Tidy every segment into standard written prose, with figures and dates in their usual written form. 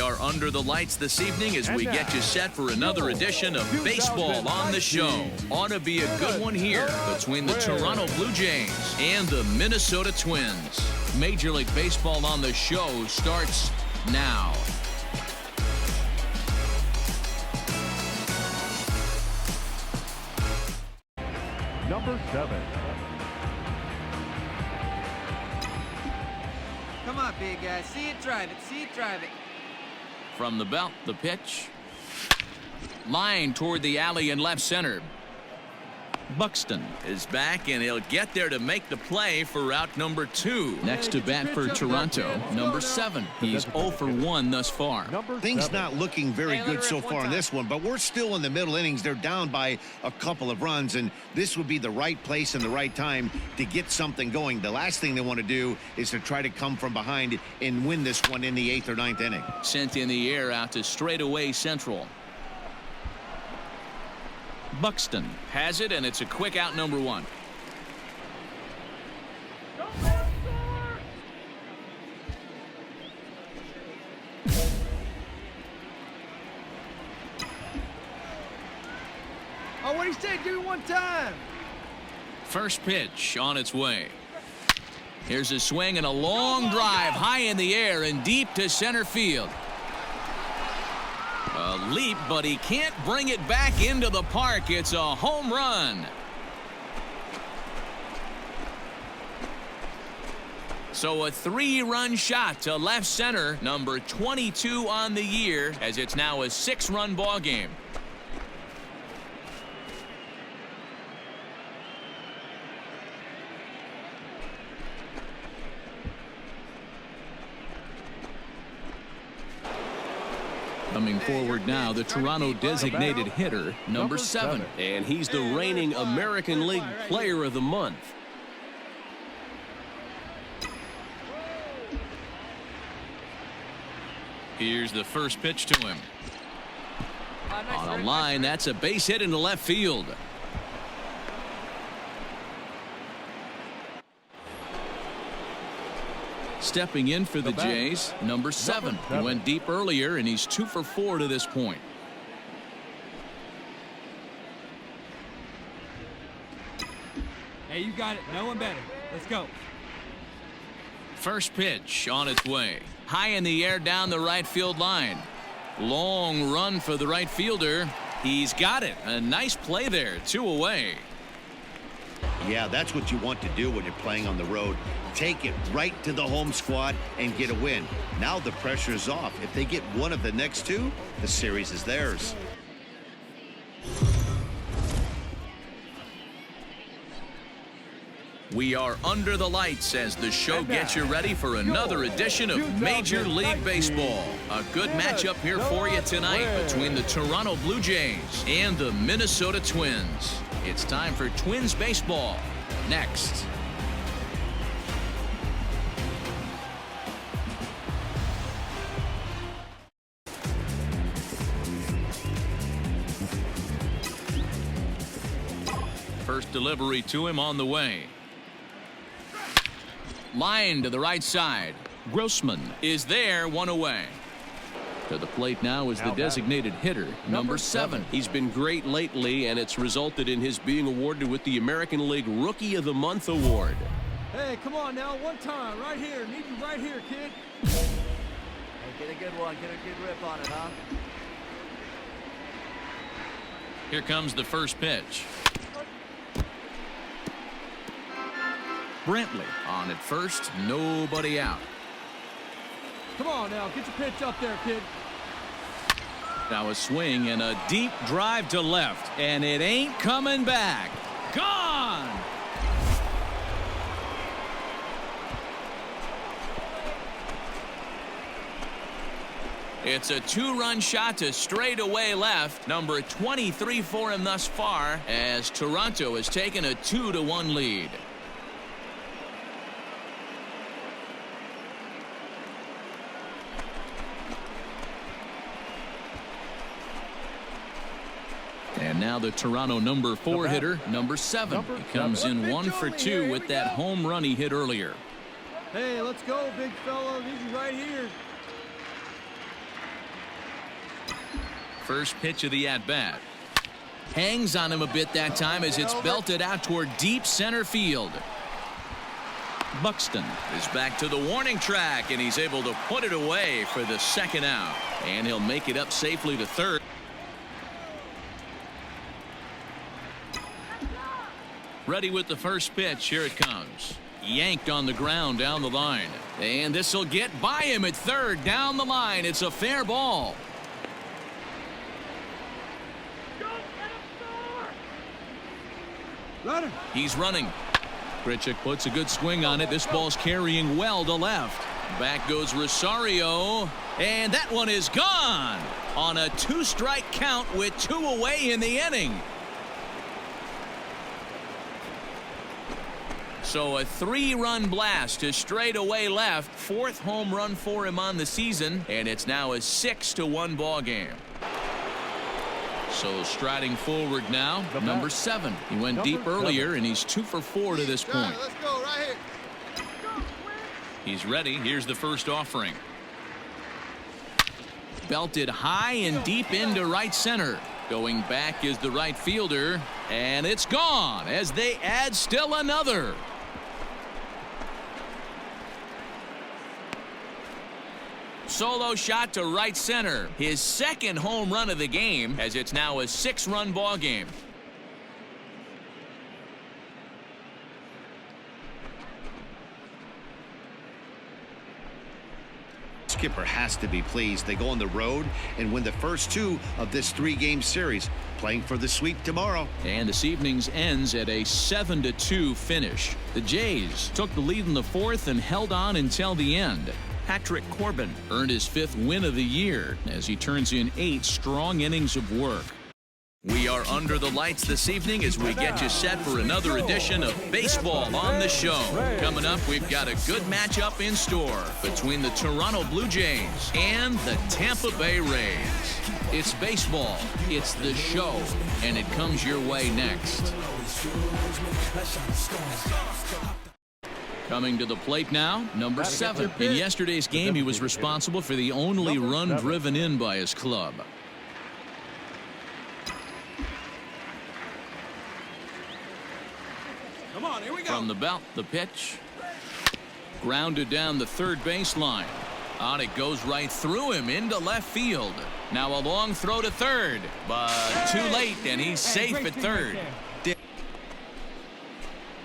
are under the lights this evening as we get you set for another edition of Baseball on the Show. Ought to be a good one here between the Toronto Blue Jays and the Minnesota Twins. Major League Baseball on the Show starts now. Number 7. Come on, big guy. See it, drive it. See it, drive it. From the belt, the pitch. Line toward the alley in left center. Buxton is back, and he'll get there to make the play for route number 2. Next to bat for Toronto, number 7. He's 0 for 1 thus far. Things not looking very good so far in this one, but we're still in the middle innings. They're down by a couple of runs, and this would be the right place and the right time to get something going. The last thing they want to do is to try to come from behind and win this one in the 8th or 9th inning. Sent in the air out to straightaway central. Buxton has it, and it's a quick out, number 1. Oh, what he said? Give me one time. First pitch on its way. Here's a swing and a long drive high in the air and deep to center field. A leap, but he can't bring it back into the park. It's a home run. So a 3-run shot to left center, number 22 on the year, as it's now a 6-run ball game. Coming forward now, the Toronto designated hitter, number 7. And he's the reigning American League Player of the Month. Here's the first pitch to him. On a line, that's a base hit into left field. Stepping in for the Jays, number 7. He went deep earlier, and he's 2 for 4 to this point. Hey, you got it. No one better. Let's go. First pitch on its way. High in the air down the right field line. Long run for the right fielder. He's got it. A nice play there. 2 away. Yeah, that's what you want to do when you're playing on the road. Take it right to the home squad and get a win. Now the pressure is off. If they get one of the next 2, the series is theirs. We are under the lights as the show gets you ready for another edition of Major League Baseball. A good matchup here for you tonight between the Toronto Blue Jays and the Minnesota Twins. It's time for Twins baseball. Next. First delivery to him on the way. Line to the right side. Grossman is there, 1 away. To the plate now is the designated hitter, number 7. He's been great lately, and it's resulted in his being awarded with the American League Rookie of the Month award. Hey, come on now. One time. Right here. Need you right here, kid. Hey, get a good one. Get a good rip on it, huh? Here comes the first pitch. Brantley on at first, nobody out. Come on now, get your pitch up there, kid. Now a swing and a deep drive to left, and it ain't coming back. Gone! It's a 2-run shot to straightaway left, number 23 for him thus far, as Toronto has taken a 2-1 lead. And now the Toronto number 4 hitter, number 7. He comes in 1 for 2 with that home run he hit earlier. Hey, let's go, big fella. Need you right here. First pitch of the at-bat. Hangs on him a bit that time as it's belted out toward deep center field. Buxton is back to the warning track, and he's able to put it away for the second out. And he'll make it up safely to third. Ready with the first pitch. Here it comes. Yanked on the ground down the line. And this will get by him at third down the line. It's a fair ball. He's running. Chretien puts a good swing on it. This ball's carrying well to left. Back goes Rosario. And that one is gone on a 2-strike count with 2 away in the inning. So a 3-run blast to straightaway left. 4th home run for him on the season. And it's now a 6-1 ball game. So striding forward now, number 7. He went deep earlier, and he's 2 for 4 to this point. Let's go right here. He's ready. Here's the first offering. Belted high and deep into right center. Going back is the right fielder, and it's gone as they add still another. Solo shot to right center. His 2nd home run of the game, as it's now a 6-run ball game. Skipper has to be pleased. They go on the road and win the first 2 of this 3-game series, playing for the sweep tomorrow. And this evening's ends at a 7-2 finish. The Jays took the lead in the 4th and held on until the end. Patrick Corbin earned his 5th win of the year as he turns in 8 strong innings of work. We are under the lights this evening as we get you set for another edition of Baseball on the Show. Coming up, we've got a good matchup in store between the Toronto Blue Jays and the Tampa Bay Rays. It's baseball, it's the show, and it comes your way next. Coming to the plate now, number 7. In yesterday's game, he was responsible for the only run driven in by his club. Come on, here we go. From the belt, the pitch. Grounded down the third baseline. On it goes right through him into left field. Now a long throw to third, but too late, and he's safe at third.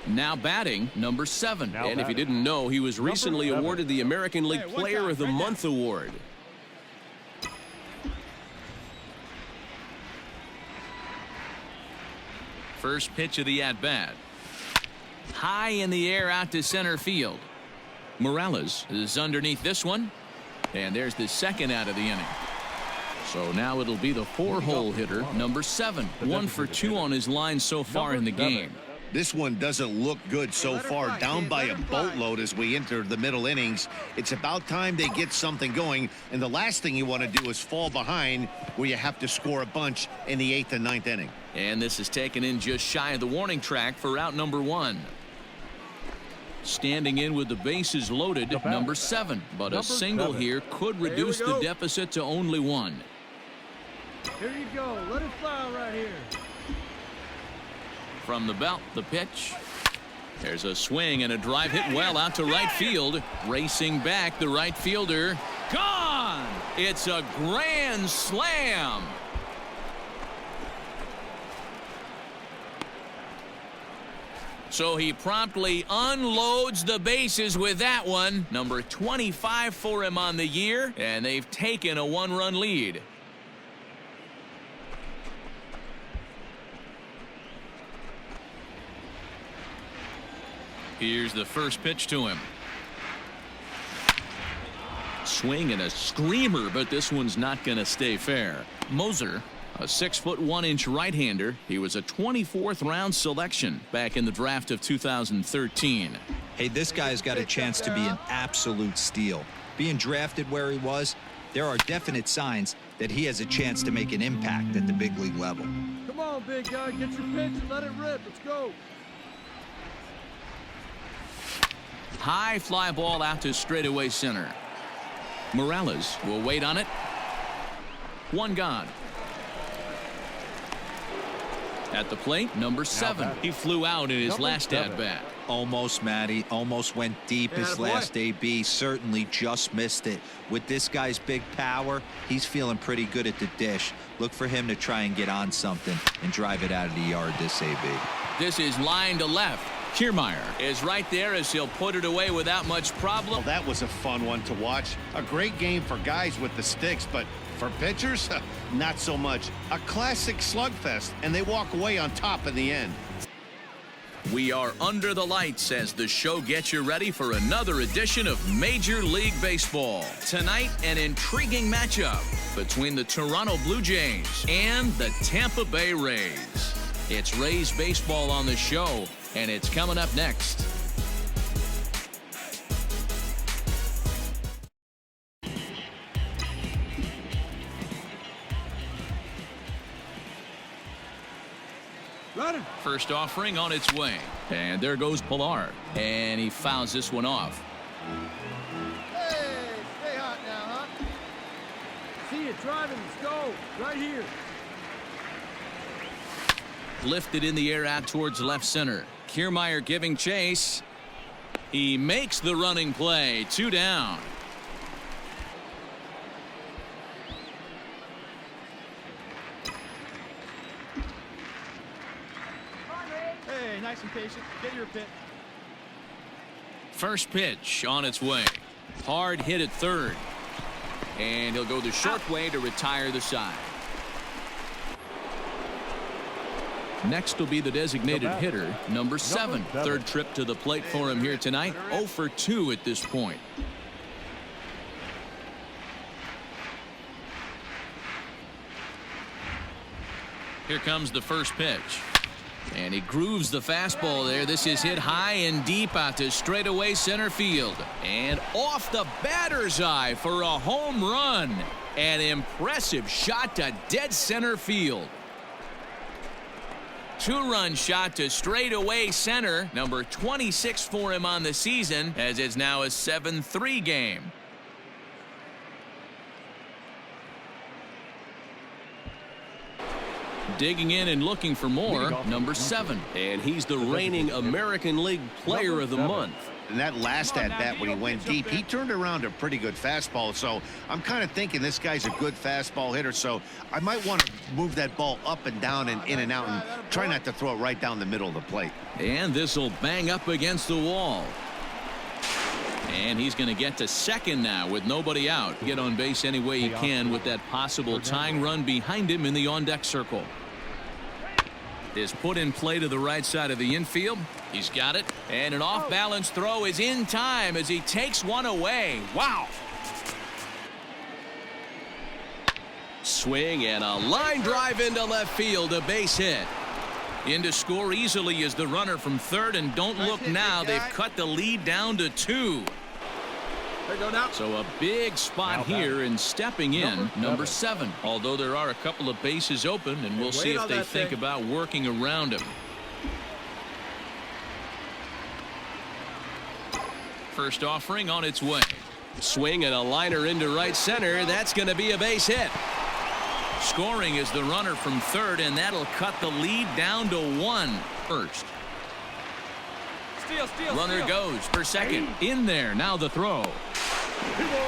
Now batting, number 7. And if you didn't know, he was recently awarded the American League Player of the Month award. First pitch of the at-bat. High in the air out to center field. Morales is underneath this one. And there's the 2nd out of the inning. So now it'll be the 4-hole hitter, number 7. 1 for 2 on his line so far in the game. This one doesn't look good so far, down by a boatload as we enter the middle innings. It's about time they get something going, and the last thing you want to do is fall behind where you have to score a bunch in the 8th and 9th inning. And this is taken in just shy of the warning track for out number 1. Standing in with the bases loaded, number 7. But a single here could reduce the deficit to only 1. Here you go. Let it fly right here. From the belt, the pitch. There's a swing and a drive hit well out to right field. Racing back, the right fielder. Gone! It's a grand slam. So he promptly unloads the bases with that one. Number 25 for him on the year, and they've taken a 1-run lead. Here's the first pitch to him. Swing and a screamer, but this one's not going to stay fair. Moser, a 6'1" right-hander. He was a 24th round selection back in the draft of 2013. Hey, this guy's got a chance to be an absolute steal. Being drafted where he was, there are definite signs that he has a chance to make an impact at the big league level. Come on, big guy. Get your pitch and let it rip. Let's go. High fly ball out to straightaway center. Morales will wait on it. 1 gone. At the plate, number 7. He flew out in his last at-bat. Almost, Matty. Almost went deep his last AB. Certainly just missed it. With this guy's big power, he's feeling pretty good at the dish. Look for him to try and get on something and drive it out of the yard this AB. This is line to left. Kiermaier is right there as he'll put it away without much problem. Well, that was a fun one to watch. A great game for guys with the sticks, but for pitchers, not so much. A classic slugfest, and they walk away on top in the end. We are under the lights as the show gets you ready for another edition of Major League Baseball. Tonight, an intriguing matchup between the Toronto Blue Jays and the Tampa Bay Rays. It's Rays baseball on the show, and it's coming up next. First offering on its way. And there goes Pilar. And he fouls this one off. Hey, stay hot now, huh? See you driving. Let's go. Right here. Lifted in the air out towards left center. Kiermaier giving chase. He makes the running play. 2 down. Hey, nice and patient. Get your pit. First pitch on its way. Hard hit at third. And he'll go the short way to retire the side. Next will be the designated hitter, number 7. Third trip to the plate for him here tonight. 0 for 2 at this point. Here comes the first pitch. And he grooves the fastball there. This is hit high and deep out to straightaway center field. And off the batter's eye for a home run. An impressive shot to dead center field. 2-run shot to straightaway center. Number 26 for him on the season, as it's now a 7-3 game. Digging in and looking for more, number 7. And he's the reigning American League Player of the Month. And that last at-bat when he went deep, he turned around a pretty good fastball. So I'm kind of thinking this guy's a good fastball hitter. So I might want to move that ball up and down and in and out and try not to throw it right down the middle of the plate. And this will bang up against the wall. And he's going to get to second now with nobody out. Get on base any way he can with that possible tying run behind him in the on-deck circle. Is put in play to the right side of the infield. He's got it. And an off-balance throw is in time as he takes one away. Wow. Swing and a line drive into left field, a base hit. In to score easily is the runner from third, and don't look now, they've cut the lead down to 2. So a big spot here, and stepping in, number 7. Although there are a couple of bases open, and we'll see if they think about working around him. First offering on its way. Swing and a liner into right center. That's going to be a base hit. Scoring is the runner from third, and that'll cut the lead down to 1. First. Runner goes for second. In there. Now the throw.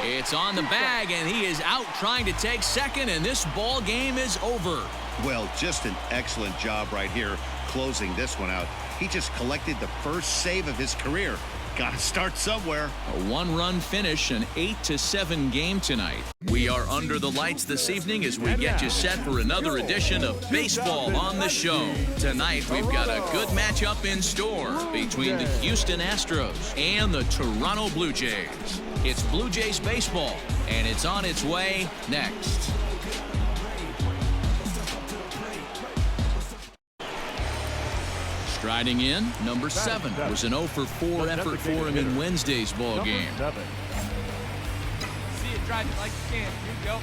It's on the bag, and he is out trying to take second, and this ball game is over. Well, just an excellent job right here closing this one out. He just collected the first save of his career. Got to start somewhere. A 1-run finish, an 8-7 game tonight. We are under the lights this evening as we get you set for another edition of Baseball on the Show. Tonight, we've got a good matchup in store between the Houston Astros and the Toronto Blue Jays. It's Blue Jays baseball, and it's on its way next. Striding in, number 7. It was an 0 for 4 effort for him in Wednesday's ball game. See it, drive it like you can. Here you go.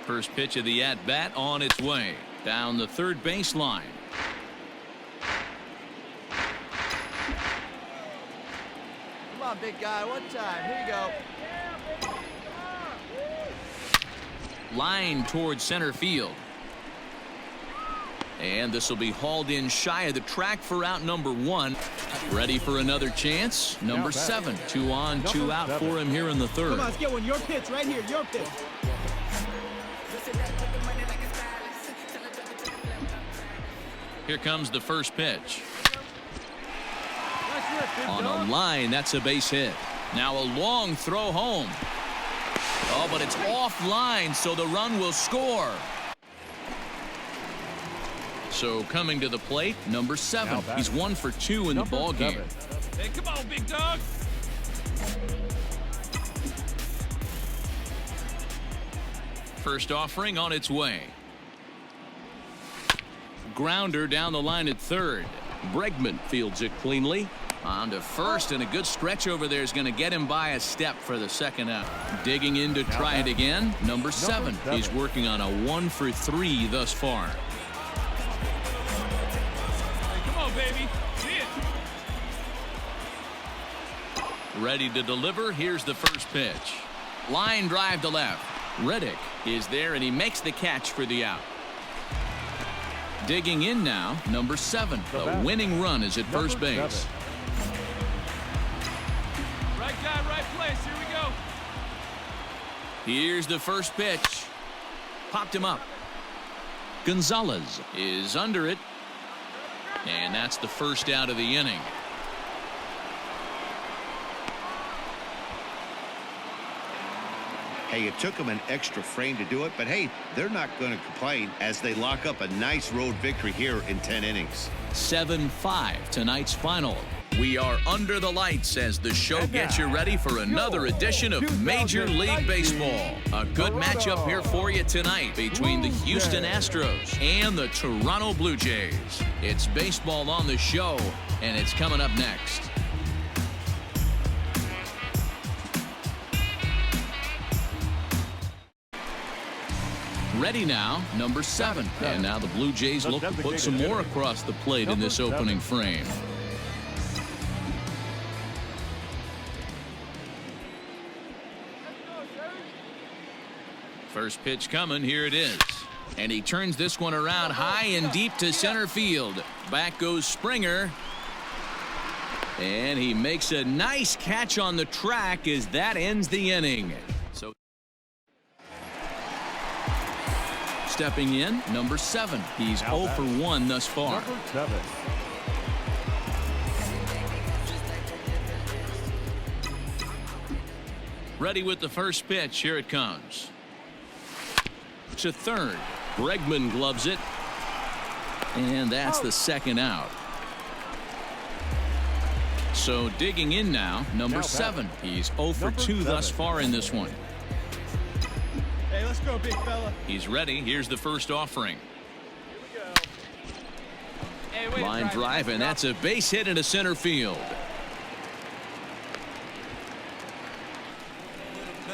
First pitch of the at-bat on its way. Down the third baseline. Come on, big guy. One time. Here you go. Line towards center field. And this will be hauled in shy of the track for out number 1. Ready for another chance? Number 7. 2 on, 2 out for him here in the 3rd. Come on, let's get one. Your pitch right here. Your pitch. Here comes the first pitch. On a line, that's a base hit. Now a long throw home. Oh, but it's offline, so the run will score. So coming to the plate, number 7. He's 1 for 2 in the ball game. Hey, come on, big dog. First offering on its way. Grounder down the line at 3rd. Bregman fields it cleanly. On to first, and a good stretch over there is going to get him by a step for the 2nd out. Digging in to try it again, number 7. He's working on a 1 for 3 thus far. Hey, come on, baby. See it. Ready to deliver. Here's the first pitch. Line drive to left. Reddick is there, and he makes the catch for the out. Digging in now, number 7. The winning run is at first base. Right guy, right place. Here we go. Here's the first pitch. Popped him up. Gonzalez is under it. And that's the first out of the inning. Hey, it took them an extra frame to do it, but hey, they're not going to complain as they lock up a nice road victory here in 10 innings. 7-5 tonight's final. We are under the lights as the show gets you ready for another edition of Major League Baseball. A good matchup here for you tonight between the Houston Astros and the Toronto Blue Jays. It's baseball on the show, and it's coming up next. Ready now, number 7. And now the Blue Jays look to put some more across the plate in this opening frame. First pitch coming. Here it is. And he turns this one around high and deep to center field. Back goes Springer. And he makes a nice catch on the track as that ends the inning. So stepping in, number 7. He's 0 for 1 thus far. Number 7. Ready with the first pitch. Here it comes. To 3rd. Bregman gloves it. And that's the 2nd out. So digging in now, number 7. He's 0 for 2 thus far in this one. Hey, let's go, big fella. He's ready. Here's the first offering. Here we go. Hey, wait, Line drive, and that's a base hit into center field.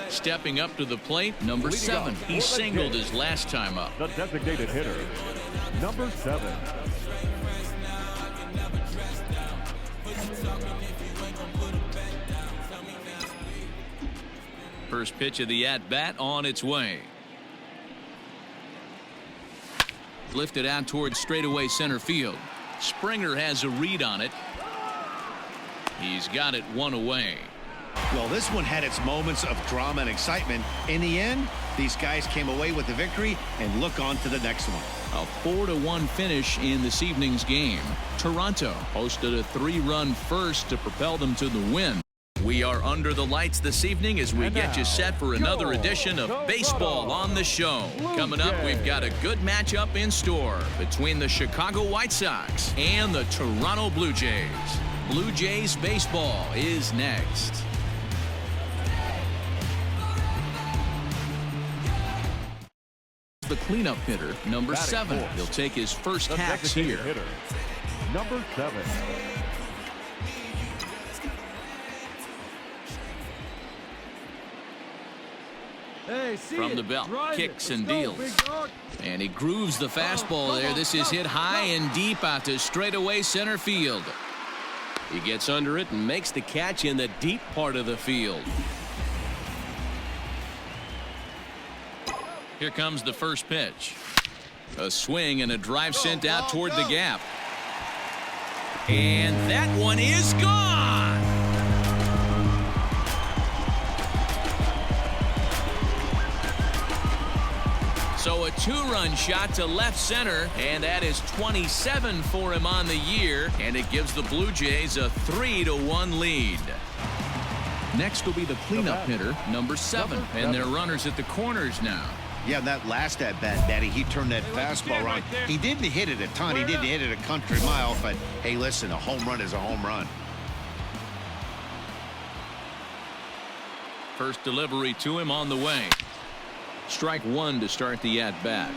Stepping up to the plate, number 7. He singled his last time up. The designated hitter, number 7. First pitch of the at-bat on its way. Lifted out towards straightaway center field. Springer has a read on it. He's got it 1 away. Well, this one had its moments of drama and excitement. In the end, these guys came away with the victory and look on to the next one. A 4-1 finish in this evening's game. Toronto posted a 3-run first to propel them to the win. We are under the lights this evening as we get you set for another edition of Baseball on the Show. Coming up, we've got a good matchup in store between the Chicago White Sox and the Toronto Blue Jays. Blue Jays baseball is next. The cleanup hitter, number 7. He'll take his first The hacks designated here. hitter, number 7. Hey, see From it. the belt, Drive kicks it. and Let's go, deals. big dog. And he grooves the fastball there. This is hit high and deep out to straightaway center field. He gets under it and makes the catch in the deep part of the field. Here comes the first pitch. A swing and a drive sent out toward the gap. And that one is gone. So a 2-run shot to left center, and that is 27 for him on the year, and it gives the Blue Jays a 3-1 lead. Next will be the cleanup hitter, number 7, and their runners at the corners now. Yeah, that last at-bat, Daddy, he turned that fastball around. He didn't hit it a ton. He didn't hit it a country mile, but hey, listen, a home run is a home run. First delivery to him on the way. Strike 1 to start the at-bat.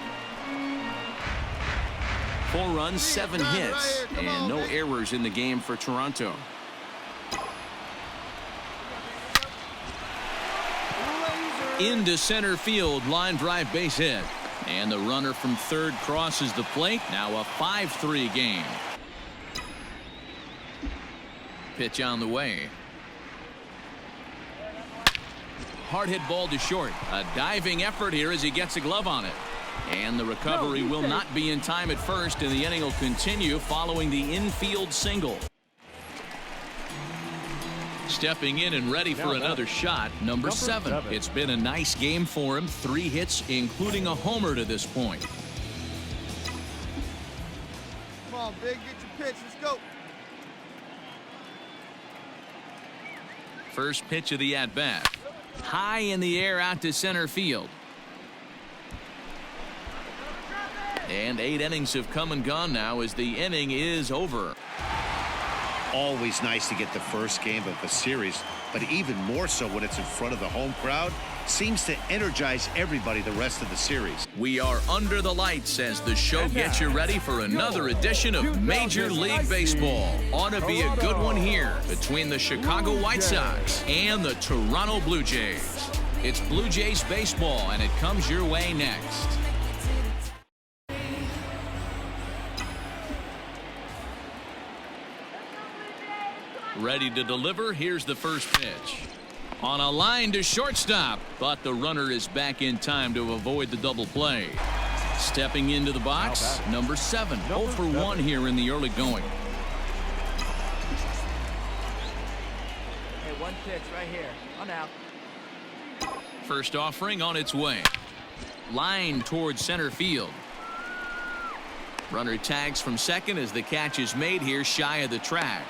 4 runs, 7 hits, and no errors in the game for Toronto. Into center field, line drive base hit. And the runner from third crosses the plate. Now a 5-3 game. Pitch on the way. Hard hit ball to short. A diving effort here as he gets a glove on it. And the recovery will not be in time at first, and the inning will continue following the infield single. Stepping in and ready for another shot, number 7. It's been a nice game for him. 3 hits, including a homer to this point. Come on, Big, get your pitch. Let's go. First pitch of the at-bat. High in the air out to center field. And 8 innings have come and gone now as the inning is over. Always nice to get the first game of a series, but even more so when it's in front of the home crowd. Seems to energize everybody the rest of the series. We are under the lights as the show gets you ready for another edition of Major League Baseball. Ought to be a good one here between the Chicago White Sox and the Toronto Blue Jays. It's Blue Jays baseball, and it comes your way next. Ready to deliver. Here's the first pitch. On a line to shortstop, but the runner is back in time to avoid the double play. Stepping into the box, number 7. 0 for 1 here in the early going. Hey, 1 pitch right here. I'm out. First offering on its way. Line towards center field. Runner tags from second as the catch is made here shy of the track.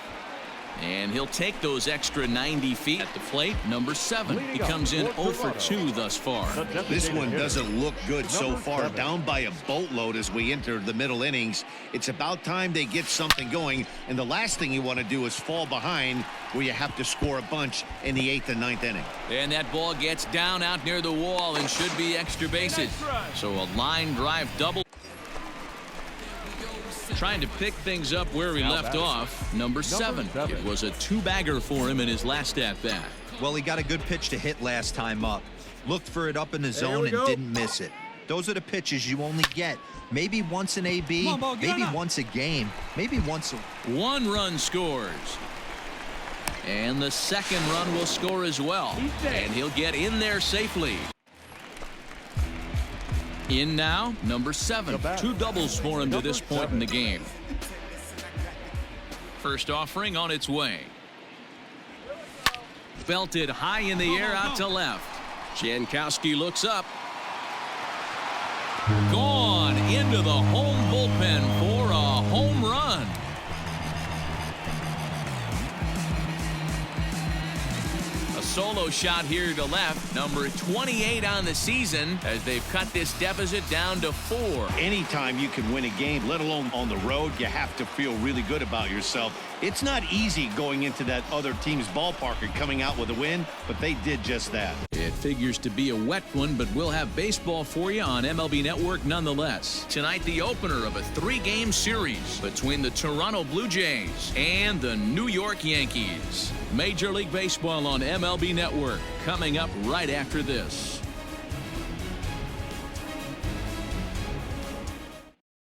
And he'll take those extra 90 feet at the plate. Number 7. He comes in 0 for 2 thus far. This one doesn't look good so far. Down by a boatload as we enter the middle innings. It's about time they get something going. And the last thing you want to do is fall behind where you have to score a bunch in the 8th and 9th inning. And that ball gets down out near the wall and should be extra bases. So a line drive double. Trying to pick things up where he left off. Number 7. It was a 2-bagger for him in his last at-bat. Well, he got a good pitch to hit last time up. Looked for it up in the zone and didn't miss it. Those are the pitches you only get maybe once in AB, maybe once a game, maybe once a... 1 run scores. And the second run will score as well. And he'll get in there safely. In now, number 7. 2 doubles for him to this point in the game. First offering on its way. Belted high in the air out to left. Jankowski looks up. Gone into the home bullpen for a home run. Solo shot here to left, number 28 on the season, as they've cut this deficit down to 4. Anytime you can win a game, let alone on the road, you have to feel really good about yourself. It's not easy going into that other team's ballpark and coming out with a win, but they did just that. It figures to be a wet one, but we'll have baseball for you on MLB Network nonetheless. Tonight, the opener of a 3-game series between the Toronto Blue Jays and the New York Yankees. Major League Baseball on MLB Network coming up right after this.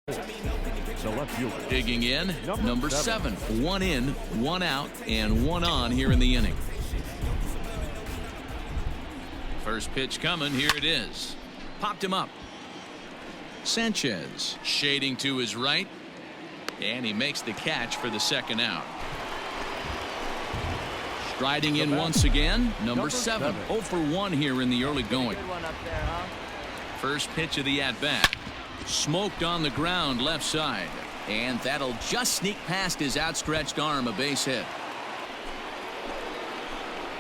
The left fielder. Digging in, number 7. 1 in, 1 out, and 1 on here in the inning. First pitch coming. Here it is. Popped him up. Sanchez shading to his right, and he makes the catch for the second out. Striding in once again, number 7. 0 for 1 here in the early going. First pitch of the at-bat. Smoked on the ground left side. And that'll just sneak past his outstretched arm, a base hit.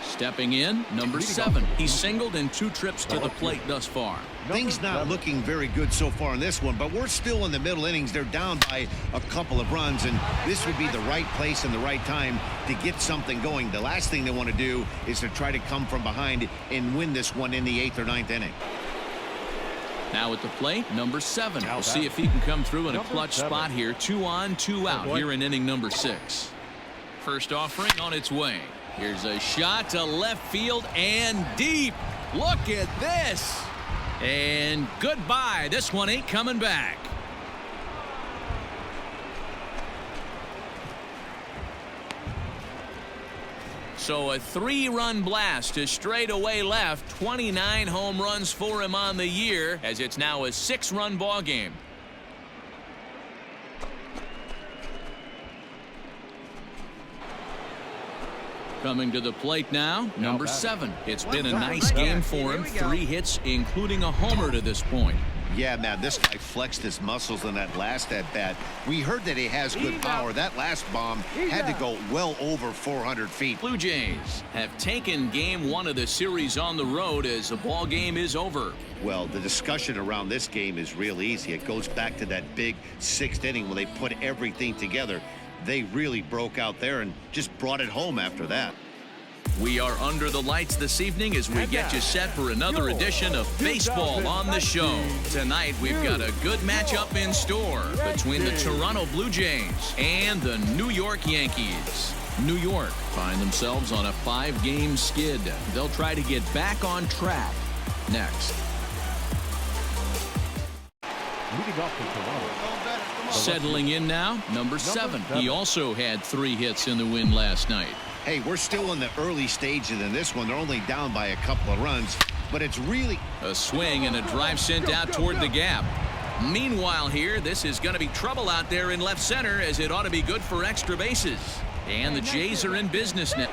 Stepping in, number 7. He's singled in 2 trips to the plate thus far. Things not looking very good so far in this one, but we're still in the middle innings. They're down by a couple of runs, and this would be the right place and the right time to get something going. The last thing they want to do is to try to come from behind and win this one in the 8th or 9th inning. Now at the plate, number 7. We'll see if he can come through in a clutch spot here. 2 on, 2 out here in inning number 6. First offering on its way. Here's a shot to left field and deep. Look at this. And goodbye. This one ain't coming back. So a 3-run blast to straightaway left. 29 home runs for him on the year, as it's now a 6-run ball game. Coming to the plate now, number 7. It's been a nice game for him. 3 hits, including a homer to this point. Yeah, man, this guy flexed his muscles in that last at-bat. We heard that he has good power. That last bomb had to go well over 400 feet. Blue Jays have taken game 1 of the series on the road as the ball game is over. Well, the discussion around this game is real easy. It goes back to that big 6th inning when they put everything together. They really broke out there and just brought it home after that. We are under the lights this evening as we get you set for another edition of baseball on the show. Tonight we've got a good matchup in store between the Toronto Blue Jays and the New York Yankees. New York find themselves on a 5-game skid. They'll try to get back on track next. Leading off to Toronto. Settling in now, number 7. He also had 3 hits in the win last night. Hey, we're still in the early stages in this one. They're only down by a couple of runs, but it's really a swing and a drive sent out toward the gap. Meanwhile here, this is going to be trouble out there in left center, as it ought to be good for extra bases. And the Jays are in business now.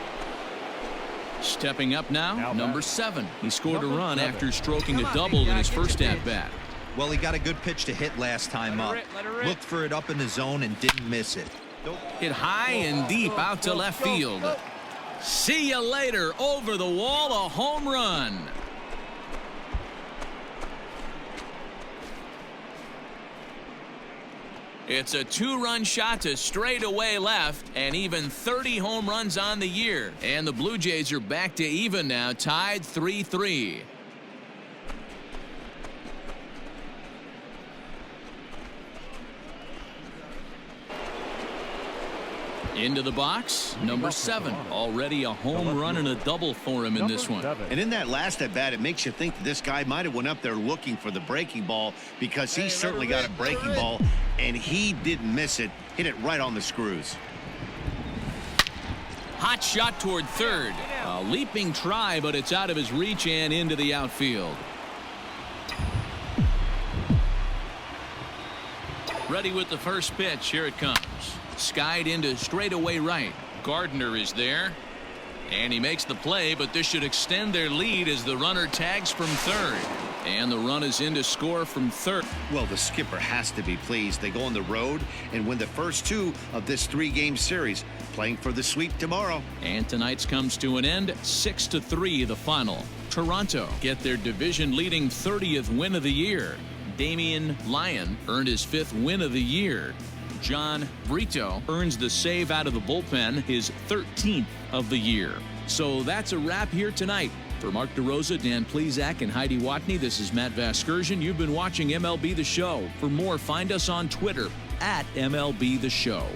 Stepping up now, number 7. He scored a run after stroking a double in his first at-bat. Well, he got a good pitch to hit last time up. Looked for it up in the zone and didn't miss it. Hit high and deep out to left field. See you later. Over the wall, a home run. It's a 2-run shot to straightaway left, and even 30 home runs on the year. And the Blue Jays are back to even now, tied 3-3. Into the box, number 7. Already a home run and a double for him in this one. And in that last at-bat, it makes you think that this guy might have went up there looking for the breaking ball, because he certainly got a breaking ball, and he didn't miss it. Hit it right on the screws. Hot shot toward third. A leaping try, but it's out of his reach and into the outfield. Ready with the first pitch. Here it comes. Skied into straightaway right. Gardner is there, and he makes the play, but this should extend their lead as the runner tags from third, and the run is in to score from third. Well, the skipper has to be pleased. They go on the road and win the first 2 of this 3-game series, playing for the sweep tomorrow. And tonight's comes to an end, 6-3 the final. Toronto get their division leading 30th win of the year. Damian Lyon earned his 5th win of the year. John Brito earns the save out of the bullpen, his 13th of the year. So that's a wrap here tonight. For Mark DeRosa, Dan Plesac, and Heidi Watney, this is Matt Vasgersian. You've been watching MLB The Show. For more, find us on Twitter @MLB The Show.